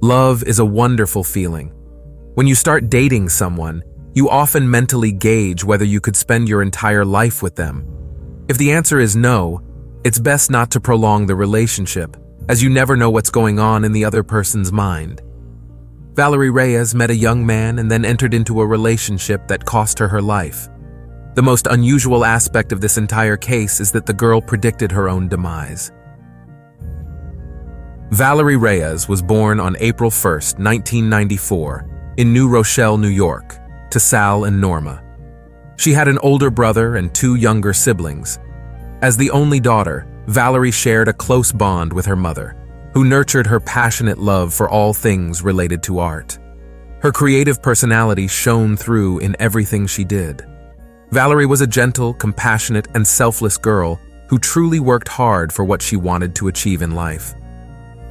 Love is a wonderful feeling. When you start dating someone, you often mentally gauge whether you could spend your entire life with them. If the answer is no, it's best not to prolong the relationship, as you never know what's going on in the other person's mind. Valerie Reyes met a young man and then entered into a relationship that cost her life. The most unusual aspect of this entire case is that the girl predicted her own demise. Valerie Reyes was born on April 1, 1994, in New Rochelle, New York, to Sal and Norma. She had an older brother and 2 younger siblings. As the only daughter, Valerie shared a close bond with her mother, who nurtured her passionate love for all things related to art. Her creative personality shone through in everything she did. Valerie was a gentle, compassionate, and selfless girl who truly worked hard for what she wanted to achieve in life.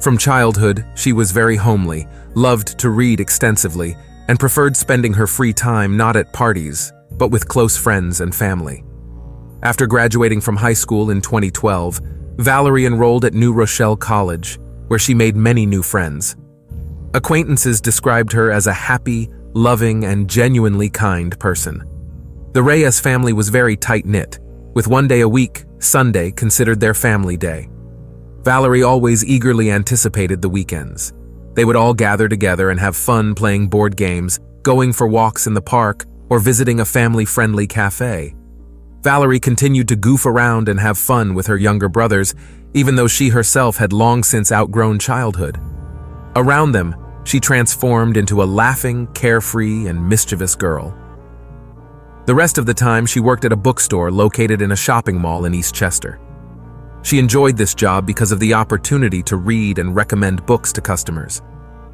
From childhood, she was very homely, loved to read extensively, and preferred spending her free time not at parties, but with close friends and family. After graduating from high school in 2012, Valerie enrolled at New Rochelle College, where she made many new friends. Acquaintances described her as a happy, loving, and genuinely kind person. The Reyes family was very tight-knit, with one day a week, Sunday, considered their family day. Valerie always eagerly anticipated the weekends. They would all gather together and have fun playing board games, going for walks in the park, or visiting a family-friendly cafe. Valerie continued to goof around and have fun with her younger brothers, even though she herself had long since outgrown childhood. Around them, she transformed into a laughing, carefree, and mischievous girl. The rest of the time, she worked at a bookstore located in a shopping mall in East Chester. She enjoyed this job because of the opportunity to read and recommend books to customers.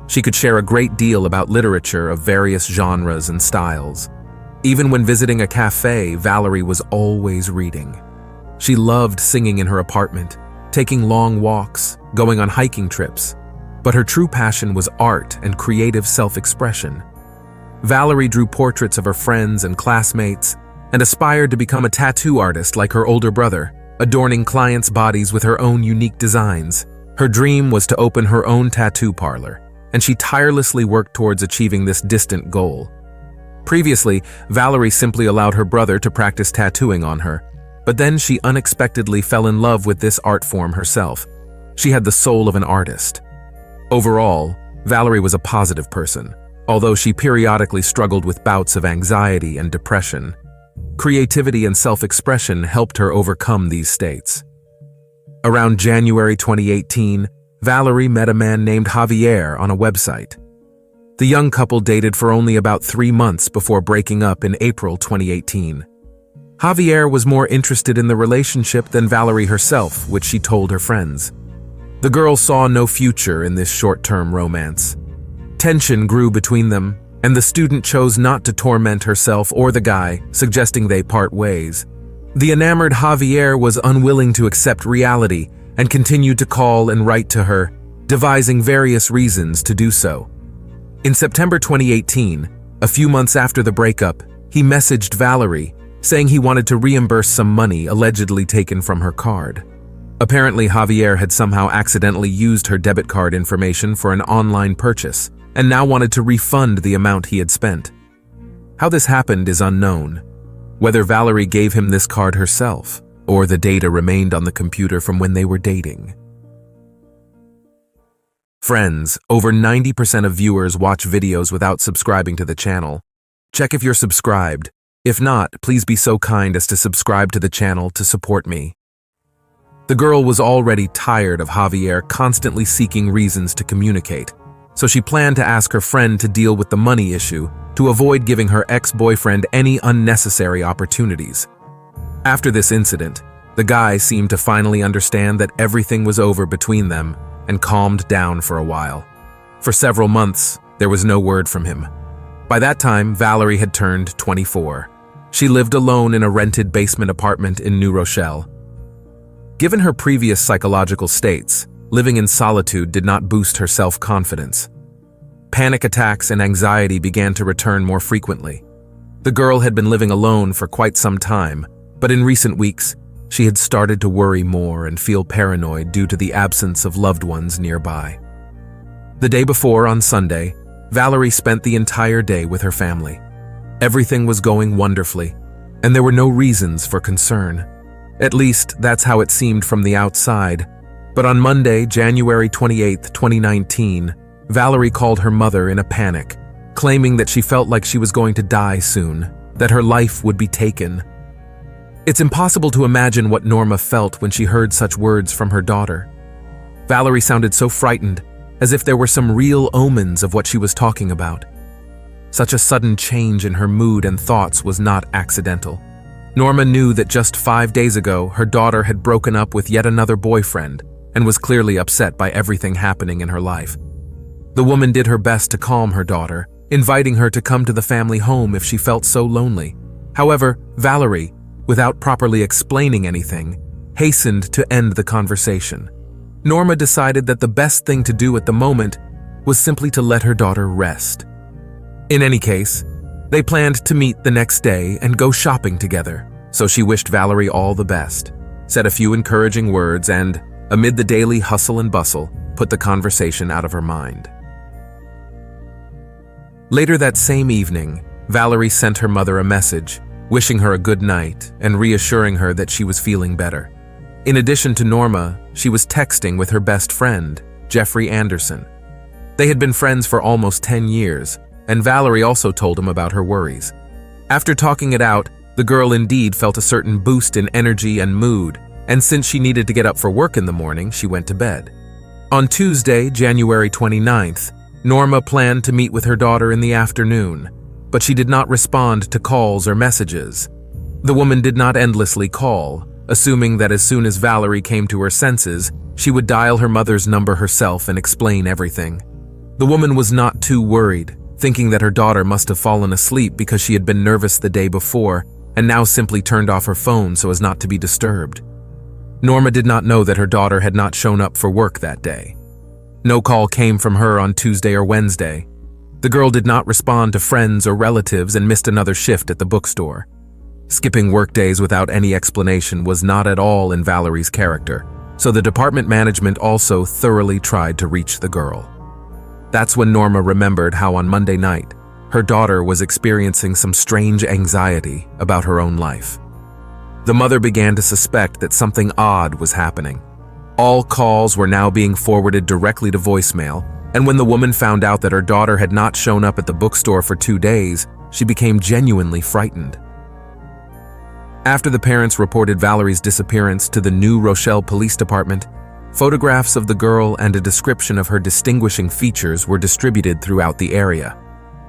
She could share a great deal about literature of various genres and styles. Even when visiting a cafe, Valerie was always reading. She loved singing in her apartment, taking long walks, going on hiking trips. But her true passion was art and creative self-expression. Valerie drew portraits of her friends and classmates and aspired to become a tattoo artist like her older brother, adorning clients' bodies with her own unique designs. Her dream was to open her own tattoo parlor, and she tirelessly worked towards achieving this distant goal. Previously, Valerie simply allowed her brother to practice tattooing on her, but then she unexpectedly fell in love with this art form herself. She had the soul of an artist. Overall, Valerie was a positive person, although she periodically struggled with bouts of anxiety and depression. Creativity and self-expression helped her overcome these states. Around January 2018, Valerie met a man named Javier on a website. The young couple dated for only about 3 months before breaking up in April 2018. Javier was more interested in the relationship than Valerie herself, which she told her friends. The girl saw no future in this short-term romance. Tension grew between them, and the student chose not to torment herself or the guy, suggesting they part ways. The enamored Javier was unwilling to accept reality and continued to call and write to her, devising various reasons to do so. In September 2018, a few months after the breakup, he messaged Valerie, saying he wanted to reimburse some money allegedly taken from her card. Apparently, Javier had somehow accidentally used her debit card information for an online purchase, and now wanted to refund the amount he had spent. How this happened is unknown. Whether Valerie gave him this card herself, or the data remained on the computer from when they were dating. Friends, over 90% of viewers watch videos without subscribing to the channel. Check if you're subscribed. If not, please be so kind as to subscribe to the channel to support me. The girl was already tired of Javier constantly seeking reasons to communicate, so she planned to ask her friend to deal with the money issue to avoid giving her ex-boyfriend any unnecessary opportunities. After this incident, the guy seemed to finally understand that everything was over between them and calmed down for a while. For several months, there was no word from him. By that time, Valerie had turned 24. She lived alone in a rented basement apartment in New Rochelle. Given her previous psychological states, living in solitude did not boost her self-confidence. Panic attacks and anxiety began to return more frequently. The girl had been living alone for quite some time, but in recent weeks, she had started to worry more and feel paranoid due to the absence of loved ones nearby. The day before, on Sunday, Valerie spent the entire day with her family. Everything was going wonderfully, and there were no reasons for concern. At least, that's how it seemed from the outside. But on Monday, January 28, 2019, Valerie called her mother in a panic, claiming that she felt like she was going to die soon, that her life would be taken. It's impossible to imagine what Norma felt when she heard such words from her daughter. Valerie sounded so frightened, as if there were some real omens of what she was talking about. Such a sudden change in her mood and thoughts was not accidental. Norma knew that just 5 days ago, her daughter had broken up with yet another boyfriend and was clearly upset by everything happening in her life. The woman did her best to calm her daughter, inviting her to come to the family home if she felt so lonely. However, Valerie, without properly explaining anything, hastened to end the conversation. Norma decided that the best thing to do at the moment was simply to let her daughter rest. In any case, they planned to meet the next day and go shopping together, so she wished Valerie all the best, said a few encouraging words, and, amid the daily hustle and bustle, put the conversation out of her mind. Later that same evening, Valerie sent her mother a message, wishing her a good night and reassuring her that she was feeling better. In addition to Norma, she was texting with her best friend, Jeffrey Anderson. They had been friends for almost 10 years, and Valerie also told him about her worries. After talking it out, the girl indeed felt a certain boost in energy and mood, and since she needed to get up for work in the morning, she went to bed. On Tuesday, January 29th, Norma planned to meet with her daughter in the afternoon, but she did not respond to calls or messages. The woman did not endlessly call, assuming that as soon as Valerie came to her senses, she would dial her mother's number herself and explain everything. The woman was not too worried, thinking that her daughter must have fallen asleep because she had been nervous the day before and now simply turned off her phone so as not to be disturbed. Norma did not know that her daughter had not shown up for work that day. No call came from her on Tuesday or Wednesday. The girl did not respond to friends or relatives and missed another shift at the bookstore. Skipping workdays without any explanation was not at all in Valerie's character, so the department management also thoroughly tried to reach the girl. That's when Norma remembered how on Monday night, her daughter was experiencing some strange anxiety about her own life. The mother began to suspect that something odd was happening. All calls were now being forwarded directly to voicemail, and when the woman found out that her daughter had not shown up at the bookstore for 2 days, she became genuinely frightened. After the parents reported Valerie's disappearance to the New Rochelle Police Department, photographs of the girl and a description of her distinguishing features were distributed throughout the area.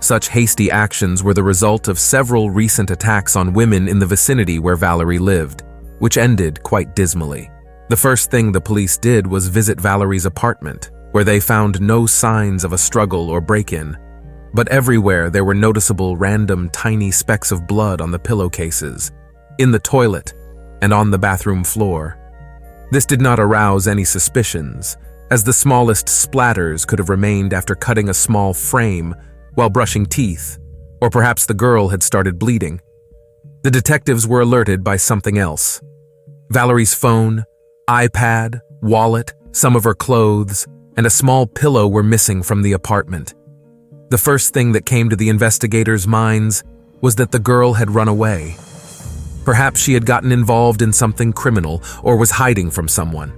Such hasty actions were the result of several recent attacks on women in the vicinity where Valerie lived, which ended quite dismally. The first thing the police did was visit Valerie's apartment, where they found no signs of a struggle or break-in, but everywhere there were noticeable random tiny specks of blood on the pillowcases, in the toilet, and on the bathroom floor. This did not arouse any suspicions, as the smallest splatters could have remained after cutting a small frame while brushing teeth, or perhaps the girl had started bleeding. The detectives were alerted by something else. Valerie's phone, iPad, wallet, some of her clothes, and a small pillow were missing from the apartment. The first thing that came to the investigators' minds was that the girl had run away. Perhaps she had gotten involved in something criminal or was hiding from someone.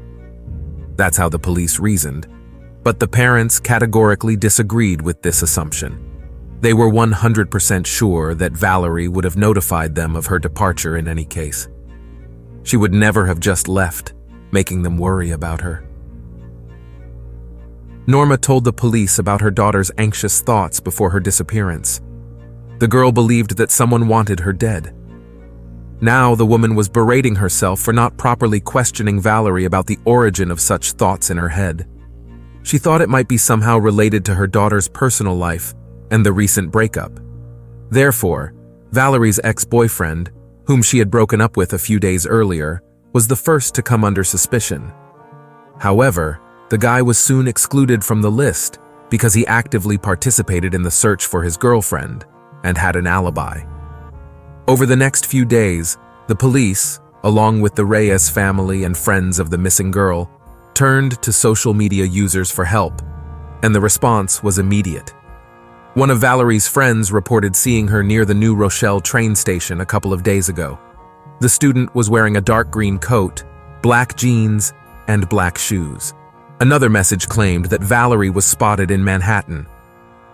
That's how the police reasoned. But the parents categorically disagreed with this assumption. They were 100% sure that Valerie would have notified them of her departure in any case. She would never have just left, making them worry about her. Norma told the police about her daughter's anxious thoughts before her disappearance. The girl believed that someone wanted her dead. Now the woman was berating herself for not properly questioning Valerie about the origin of such thoughts in her head. She thought it might be somehow related to her daughter's personal life and the recent breakup. Therefore, Valerie's ex-boyfriend, whom she had broken up with a few days earlier, was the first to come under suspicion. However, the guy was soon excluded from the list because he actively participated in the search for his girlfriend and had an alibi. Over the next few days, the police, along with the Reyes family and friends of the missing girl, turned to social media users for help. and the response was immediate. One of Valerie's friends reported seeing her near the New Rochelle train station a couple of days ago. The student was wearing a dark green coat, black jeans, and black shoes. Another message claimed that Valerie was spotted in Manhattan.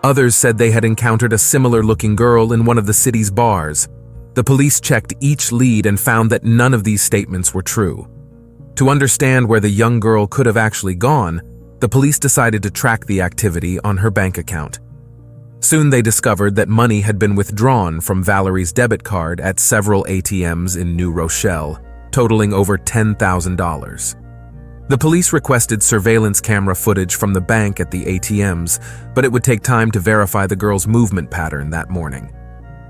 Others said they had encountered a similar-looking girl in one of the city's bars. The police checked each lead and found that none of these statements were true. To understand where the young girl could have actually gone, the police decided to track the activity on her bank account. Soon they discovered that money had been withdrawn from Valerie's debit card at several ATMs in New Rochelle, totaling over $10,000. The police requested surveillance camera footage from the bank at the ATMs, but it would take time to verify the girl's movement pattern that morning.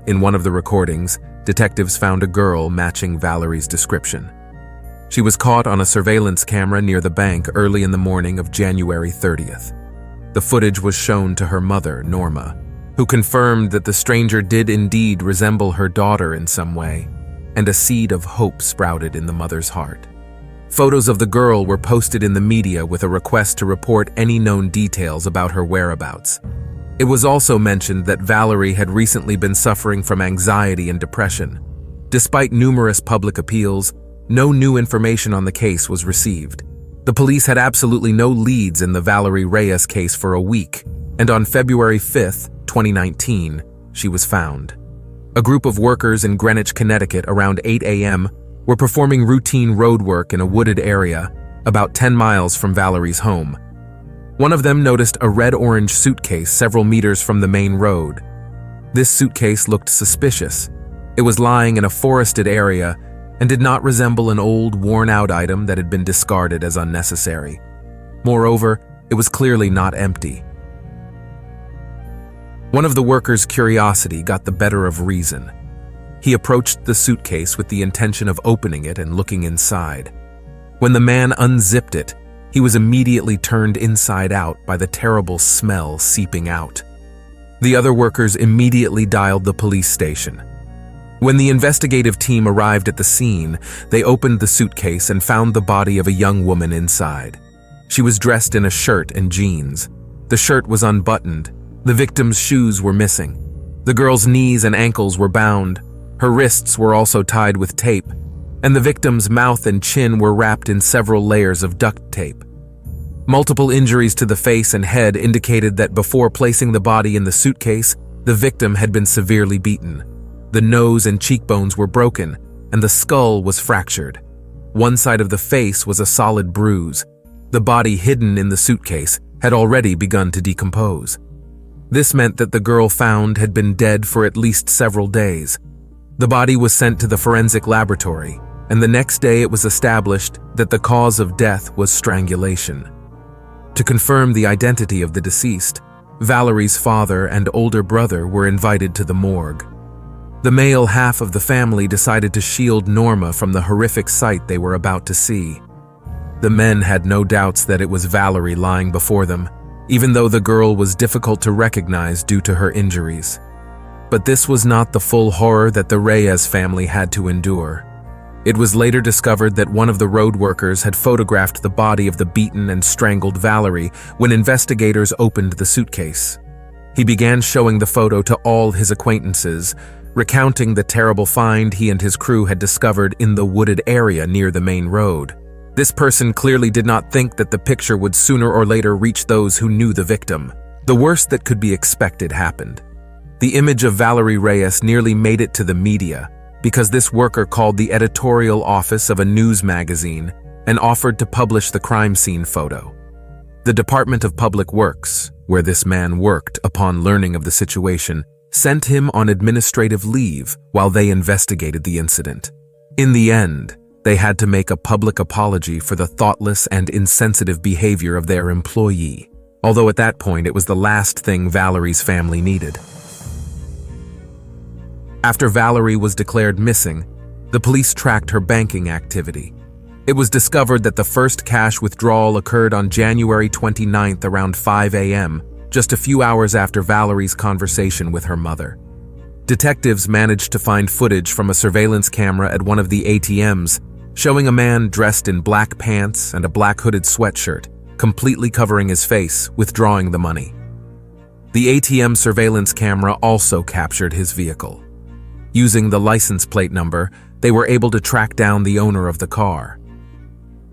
In one of the recordings, detectives found a girl matching Valerie's description. She was caught on a surveillance camera near the bank early in the morning of January 30th. The footage was shown to her mother, Norma, who confirmed that the stranger did indeed resemble her daughter in some way, and a seed of hope sprouted in the mother's heart. Photos of the girl were posted in the media with a request to report any known details about her whereabouts. It was also mentioned that Valerie had recently been suffering from anxiety and depression. Despite numerous public appeals, no new information on the case was received. The police had absolutely no leads in the Valerie Reyes case for a week, and on February 5th, 2019, she was found. A group of workers in Greenwich, Connecticut around 8 a.m. were performing routine road work in a wooded area about 10 miles from Valerie's home. One of them noticed a red-orange suitcase several meters from the main road. This suitcase looked suspicious. It was lying in a forested area and did not resemble an old, worn-out item that had been discarded as unnecessary. Moreover, it was clearly not empty. One of the workers' curiosity got the better of reason. He approached the suitcase with the intention of opening it and looking inside. When the man unzipped it, he was immediately turned inside out by the terrible smell seeping out. The other workers immediately dialed the police station. When the investigative team arrived at the scene, they opened the suitcase and found the body of a young woman inside. She was dressed in a shirt and jeans. The shirt was unbuttoned. The victim's shoes were missing. The girl's knees and ankles were bound. Her wrists were also tied with tape, and the victim's mouth and chin were wrapped in several layers of duct tape. Multiple injuries to the face and head indicated that before placing the body in the suitcase, the victim had been severely beaten. The nose and cheekbones were broken, and the skull was fractured. One side of the face was a solid bruise. The body hidden in the suitcase had already begun to decompose. This meant that the girl found had been dead for at least several days. The body was sent to the forensic laboratory, and the next day it was established that the cause of death was strangulation. To confirm the identity of the deceased, Valerie's father and older brother were invited to the morgue. The male half of the family decided to shield Norma from the horrific sight they were about to see. The men had no doubts that it was Valerie lying before them, even though the girl was difficult to recognize due to her injuries. But this was not the full horror that the Reyes family had to endure. It was later discovered that one of the road workers had photographed the body of the beaten and strangled Valerie when investigators opened the suitcase. He began showing the photo to all his acquaintances, recounting the terrible find he and his crew had discovered in the wooded area near the main road. This person clearly did not think that the picture would sooner or later reach those who knew the victim. The worst that could be expected happened. The image of Valerie Reyes nearly made it to the media because this worker called the editorial office of a news magazine and offered to publish the crime scene photo. The Department of Public Works, where this man worked upon learning of the situation, sent him on administrative leave while they investigated the incident. In the end, they had to make a public apology for the thoughtless and insensitive behavior of their employee, although at that point it was the last thing Valerie's family needed. After Valerie was declared missing, the police tracked her banking activity. It was discovered that the first cash withdrawal occurred on January 29th around 5 a.m., just a few hours after Valerie's conversation with her mother. Detectives managed to find footage from a surveillance camera at one of the ATMs, showing a man dressed in black pants and a black hooded sweatshirt, completely covering his face, withdrawing the money. The ATM surveillance camera also captured his vehicle. Using the license plate number, they were able to track down the owner of the car.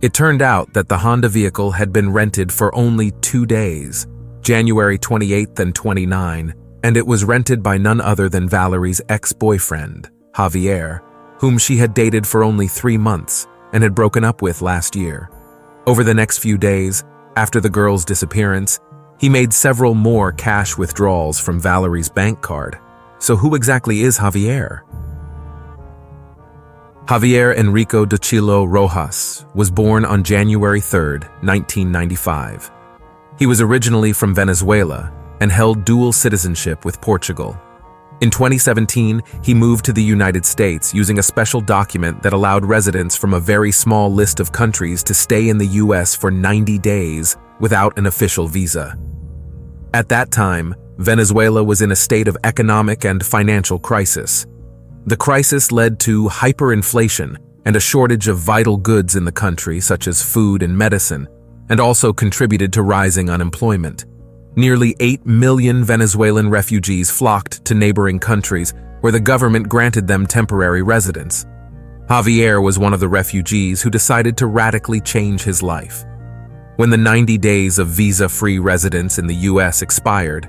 It turned out that the Honda vehicle had been rented for only 2 days, January 28th and 29, and it was rented by none other than Valerie's ex-boyfriend, Javier, whom she had dated for only 3 months and had broken up with last year. Over the next few days, after the girl's disappearance, he made several more cash withdrawals from Valerie's bank card. So who exactly is Javier? Javier Enrico de Chilo Rojas was born on January 3, 1995. He was originally from Venezuela and held dual citizenship with Portugal. In 2017, he moved to the United States using a special document that allowed residents from a very small list of countries to stay in the US for 90 days without an official visa. At that time, Venezuela was in a state of economic and financial crisis. The crisis led to hyperinflation and a shortage of vital goods in the country, such as food and medicine, and also contributed to rising unemployment. Nearly 8 million Venezuelan refugees flocked to neighboring countries where the government granted them temporary residence. Javier was one of the refugees who decided to radically change his life. When the 90 days of visa-free residence in the US expired,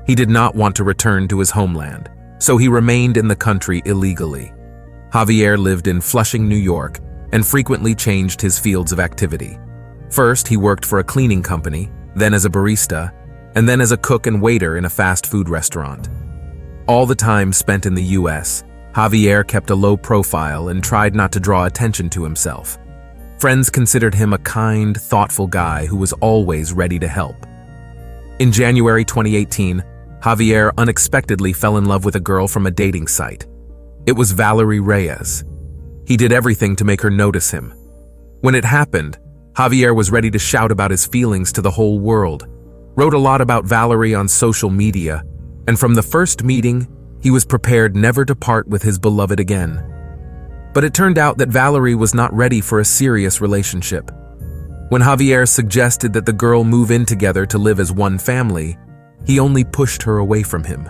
he did not want to return to his homeland, so he remained in the country illegally. Javier lived in Flushing, New York, and frequently changed his fields of activity. First, he worked for a cleaning company, then as a barista, and then as a cook and waiter in a fast food restaurant. All the time spent in the US, Javier kept a low profile and tried not to draw attention to himself. Friends considered him a kind, thoughtful guy who was always ready to help. In January 2018, Javier unexpectedly fell in love with a girl from a dating site. It was Valerie Reyes. He did everything to make her notice him. When it happened, Javier was ready to shout about his feelings to the whole world, wrote a lot about Valerie on social media, and from the first meeting, he was prepared never to part with his beloved again. But it turned out that Valerie was not ready for a serious relationship. When Javier suggested that the girl move in together to live as one family, he only pushed her away from him.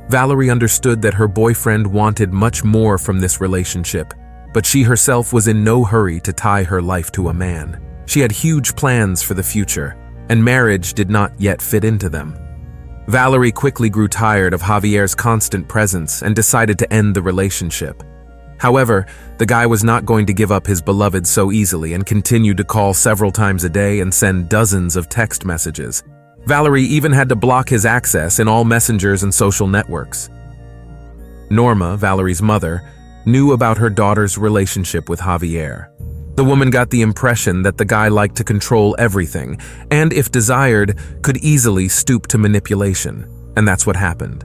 Valerie understood that her boyfriend wanted much more from this relationship, but she herself was in no hurry to tie her life to a man. She had huge plans for the future, and marriage did not yet fit into them. Valerie quickly grew tired of Javier's constant presence and decided to end the relationship. However, the guy was not going to give up his beloved so easily and continued to call several times a day and send dozens of text messages. Valerie even had to block his access in all messengers and social networks. Norma, Valerie's mother, knew about her daughter's relationship with Javier. The woman got the impression that the guy liked to control everything and, if desired, could easily stoop to manipulation, and that's what happened.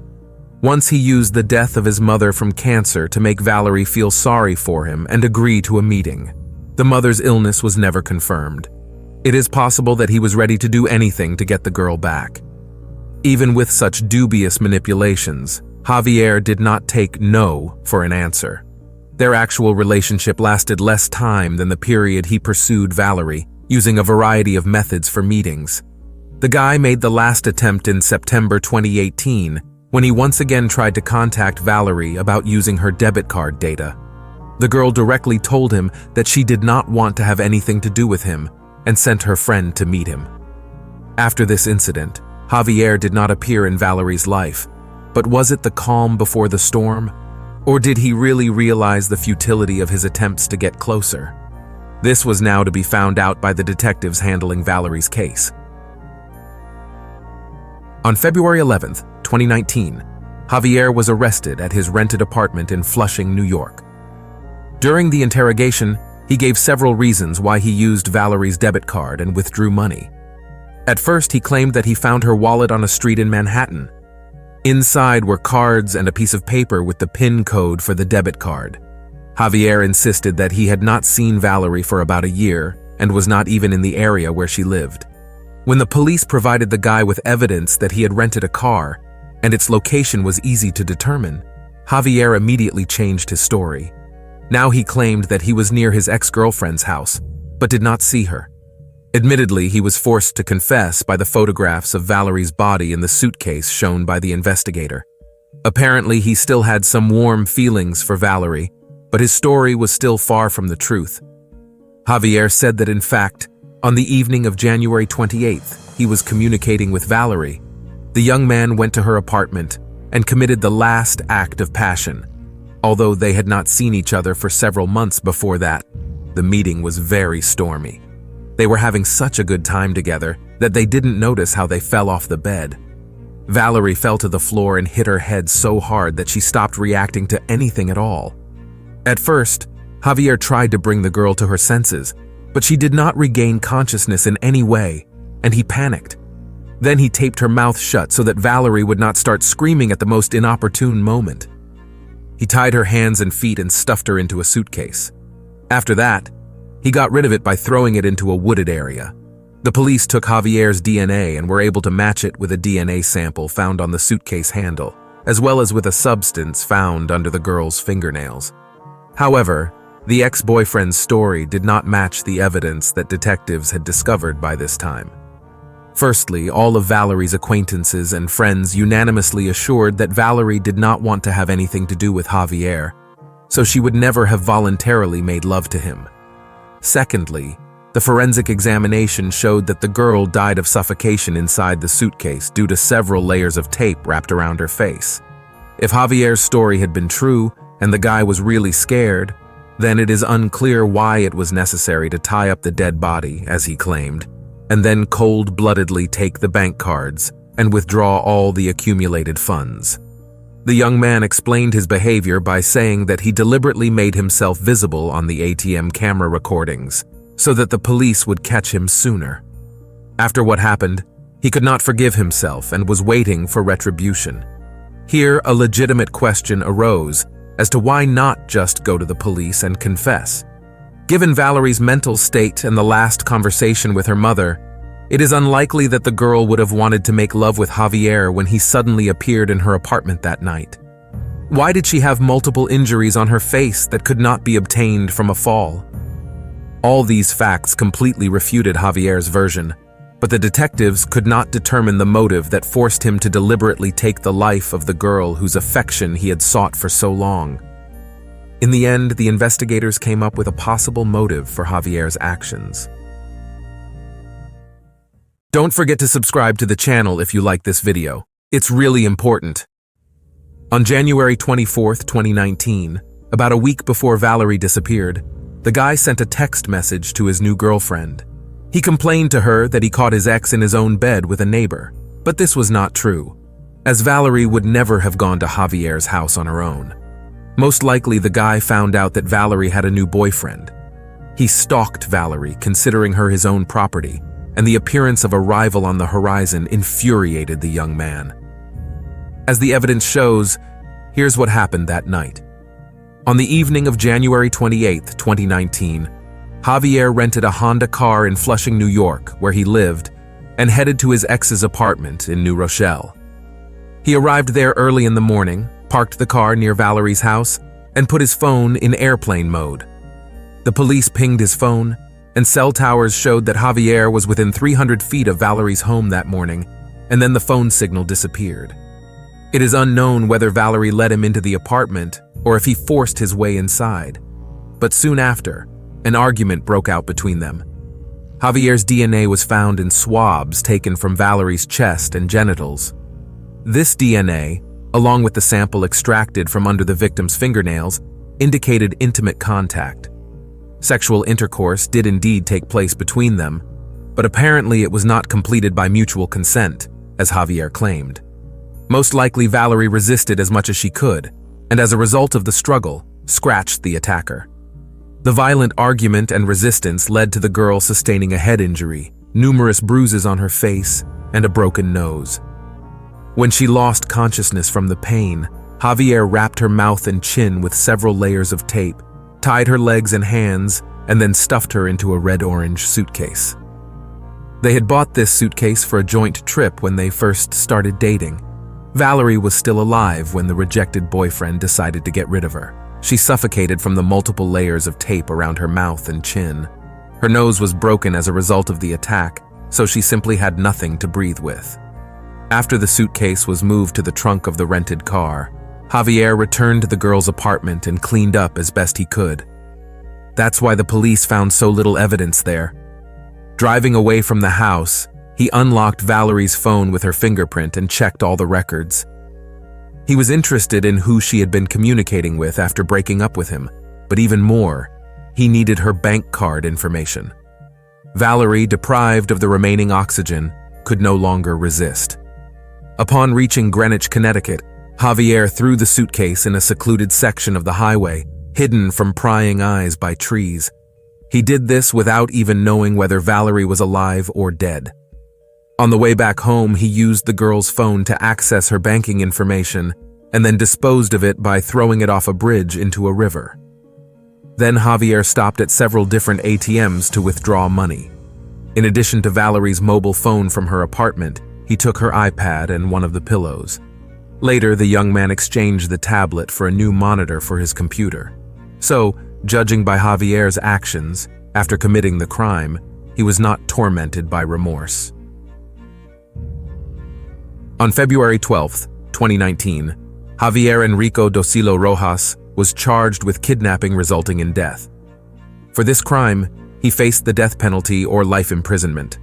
Once he used the death of his mother from cancer to make Valerie feel sorry for him and agree to a meeting. The mother's illness was never confirmed. It is possible that he was ready to do anything to get the girl back. Even with such dubious manipulations, Javier did not take no for an answer. Their actual relationship lasted less time than the period he pursued Valerie, using a variety of methods for meetings. The guy made the last attempt in September 2018, when he once again tried to contact Valerie about using her debit card data. The girl directly told him that she did not want to have anything to do with him and sent her friend to meet him. After this incident, Javier did not appear in Valerie's life, but was it the calm before the storm? Or did he really realize the futility of his attempts to get closer? This was now to be found out by the detectives handling Valerie's case. On February 11, 2019, Javier was arrested at his rented apartment in Flushing, New York. During the interrogation, he gave several reasons why he used Valerie's debit card and withdrew money. At first, he claimed that he found her wallet on a street in Manhattan. Inside were cards and a piece of paper with the PIN code for the debit card. Javier insisted that he had not seen Valerie for about a year and was not even in the area where she lived. When the police provided the guy with evidence that he had rented a car and its location was easy to determine, Javier immediately changed his story. Now he claimed that he was near his ex-girlfriend's house, but did not see her. Admittedly, he was forced to confess by the photographs of Valerie's body in the suitcase shown by the investigator. Apparently, he still had some warm feelings for Valerie, but his story was still far from the truth. Javier said that in fact, on the evening of January 28th, he was communicating with Valerie. The young man went to her apartment and committed the last act of passion. Although they had not seen each other for several months before that, the meeting was very stormy. They were having such a good time together that they didn't notice how they fell off the bed. Valerie fell to the floor and hit her head so hard that she stopped reacting to anything at all. At first, Javier tried to bring the girl to her senses, but she did not regain consciousness in any way, and he panicked. Then he taped her mouth shut so that Valerie would not start screaming at the most inopportune moment. He tied her hands and feet and stuffed her into a suitcase. After that, he got rid of it by throwing it into a wooded area. The police took Javier's DNA and were able to match it with a DNA sample found on the suitcase handle, as well as with a substance found under the girl's fingernails. However, the ex-boyfriend's story did not match the evidence that detectives had discovered by this time. Firstly, all of Valerie's acquaintances and friends unanimously assured that Valerie did not want to have anything to do with Javier, so she would never have voluntarily made love to him. Secondly, the forensic examination showed that the girl died of suffocation inside the suitcase due to several layers of tape wrapped around her face. If Javier's story had been true and the guy was really scared, then it is unclear why it was necessary to tie up the dead body, as he claimed, and then cold-bloodedly take the bank cards and withdraw all the accumulated funds. The young man explained his behavior by saying that he deliberately made himself visible on the ATM camera recordings so that the police would catch him sooner. After what happened, he could not forgive himself and was waiting for retribution. Here, a legitimate question arose as to why not just go to the police and confess. Given Valerie's mental state and the last conversation with her mother, it is unlikely that the girl would have wanted to make love with Javier when he suddenly appeared in her apartment that night. Why did she have multiple injuries on her face that could not be obtained from a fall? All these facts completely refuted Javier's version, but the detectives could not determine the motive that forced him to deliberately take the life of the girl whose affection he had sought for so long. In the end, the investigators came up with a possible motive for Javier's actions. Don't forget to subscribe to the channel if you like this video. It's really important. On January 24th, 2019, about a week before Valerie disappeared, the guy sent a text message to his new girlfriend. He complained to her that he caught his ex in his own bed with a neighbor, but this was not true, as Valerie would never have gone to Javier's house on her own. Most likely, the guy found out that Valerie had a new boyfriend. He stalked Valerie, considering her his own property, and the appearance of a rival on the horizon infuriated the young man. As the evidence shows, here's what happened that night. On the evening of January 28, 2019, Javier rented a Honda car in Flushing, New York, where he lived, and headed to his ex's apartment in New Rochelle. He arrived there early in the morning, parked the car near Valerie's house, and put his phone in airplane mode. The police pinged his phone, and cell towers showed that Javier was within 300 feet of Valerie's home that morning, and then the phone signal disappeared. It is unknown whether Valerie let him into the apartment or if he forced his way inside. But soon after, an argument broke out between them. Javier's DNA was found in swabs taken from Valerie's chest and genitals. This DNA, along with the sample extracted from under the victim's fingernails, indicated intimate contact. Sexual intercourse did indeed take place between them, but apparently it was not completed by mutual consent, as Javier claimed. Most likely Valerie resisted as much as she could, and as a result of the struggle, scratched the attacker. The violent argument and resistance led to the girl sustaining a head injury, numerous bruises on her face, and a broken nose. When she lost consciousness from the pain, Javier wrapped her mouth and chin with several layers of tape, tied her legs and hands, and then stuffed her into a red-orange suitcase. They had bought this suitcase for a joint trip when they first started dating. Valerie was still alive when the rejected boyfriend decided to get rid of her. She suffocated from the multiple layers of tape around her mouth and chin. Her nose was broken as a result of the attack, so she simply had nothing to breathe with. After the suitcase was moved to the trunk of the rented car, Javier returned to the girl's apartment and cleaned up as best he could. That's why the police found so little evidence there. Driving away from the house, he unlocked Valerie's phone with her fingerprint and checked all the records. He was interested in who she had been communicating with after breaking up with him, but even more, he needed her bank card information. Valerie, deprived of the remaining oxygen, could no longer resist. Upon reaching Greenwich, Connecticut, Javier threw the suitcase in a secluded section of the highway, hidden from prying eyes by trees. He did this without even knowing whether Valerie was alive or dead. On the way back home, he used the girl's phone to access her banking information and then disposed of it by throwing it off a bridge into a river. Then Javier stopped at several different ATMs to withdraw money. In addition to Valerie's mobile phone from her apartment, he took her iPad and one of the pillows. Later, the young man exchanged the tablet for a new monitor for his computer. So, judging by Javier's actions, after committing the crime, he was not tormented by remorse. On February 12, 2019, Javier Enrico Docilo Rojas was charged with kidnapping resulting in death. For this crime, he faced the death penalty or life imprisonment.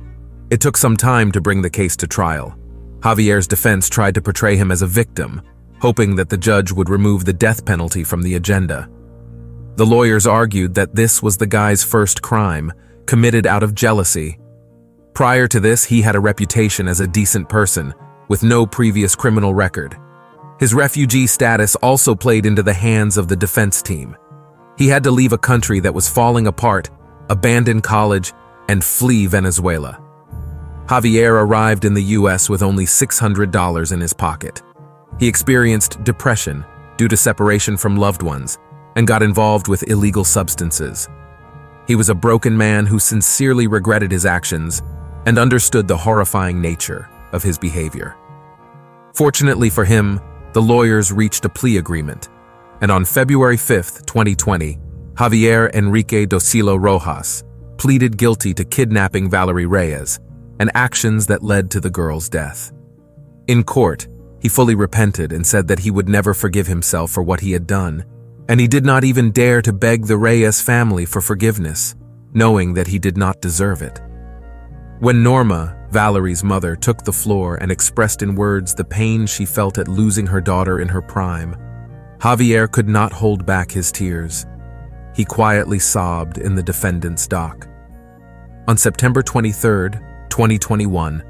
It took some time to bring the case to trial. Javier's defense tried to portray him as a victim, hoping that the judge would remove the death penalty from the agenda. The lawyers argued that this was the guy's first crime, committed out of jealousy. Prior to this, he had a reputation as a decent person, with no previous criminal record. His refugee status also played into the hands of the defense team. He had to leave a country that was falling apart, abandon college, and flee Venezuela. Javier arrived in the US with only $600 in his pocket. He experienced depression due to separation from loved ones and got involved with illegal substances. He was a broken man who sincerely regretted his actions and understood the horrifying nature of his behavior. Fortunately for him, the lawyers reached a plea agreement, and on February 5, 2020, Javier Enrique Docilo Rojas pleaded guilty to kidnapping Valerie Reyes and actions that led to the girl's death. In court, he fully repented and said that he would never forgive himself for what he had done, and he did not even dare to beg the Reyes family for forgiveness, knowing that he did not deserve it. When Norma, Valerie's mother, took the floor and expressed in words the pain she felt at losing her daughter in her prime, Javier could not hold back his tears. He quietly sobbed in the defendant's dock. On September 23, 2021,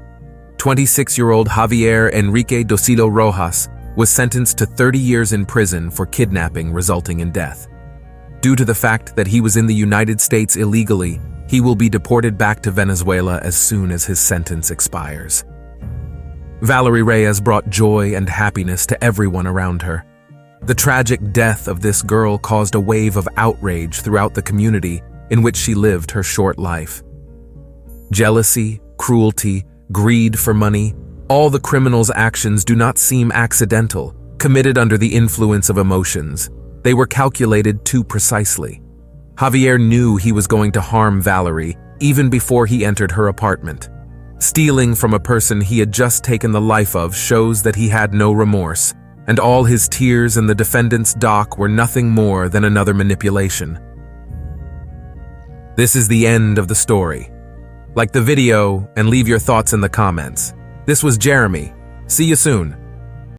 26-year-old Javier Enrique Docilo Rojas was sentenced to 30 years in prison for kidnapping resulting in death. Due to the fact that he was in the United States illegally, he will be deported back to Venezuela as soon as his sentence expires. Valerie Reyes brought joy and happiness to everyone around her. The tragic death of this girl caused a wave of outrage throughout the community in which she lived her short life. Jealousy, cruelty, greed for money, all the criminal's actions do not seem accidental, committed under the influence of emotions. They were calculated too precisely. Javier knew he was going to harm Valerie even before he entered her apartment. Stealing from a person he had just taken the life of shows that he had no remorse, and all his tears in the defendant's dock were nothing more than another manipulation. This is the end of the story. Like the video and leave your thoughts in the comments. This was Jeremy. See you soon.